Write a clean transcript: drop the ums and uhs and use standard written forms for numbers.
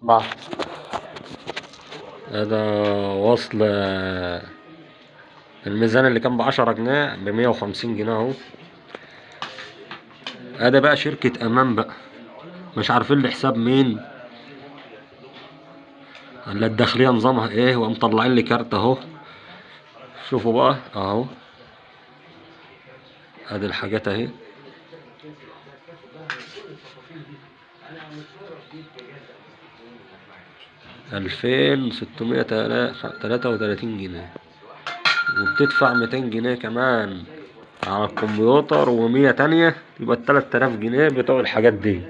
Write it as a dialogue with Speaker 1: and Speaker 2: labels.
Speaker 1: بعد.
Speaker 2: ده وصل الميزان اللي كان ب10 جنيه ب150 جنيه اهو. ادي بقى شركة امان بقى، مش عارفين لحساب مين ولا الداخلية نظامها ايه، ومطلعين لي كارت اهو. شوفوا بقى اهو، ادي الحاجات اهي. 2633 جنيه، وبتدفع 200 جنيه كمان على الكمبيوتر و100 تانية، يبقى 3000 جنيه بتوع الحاجات دي.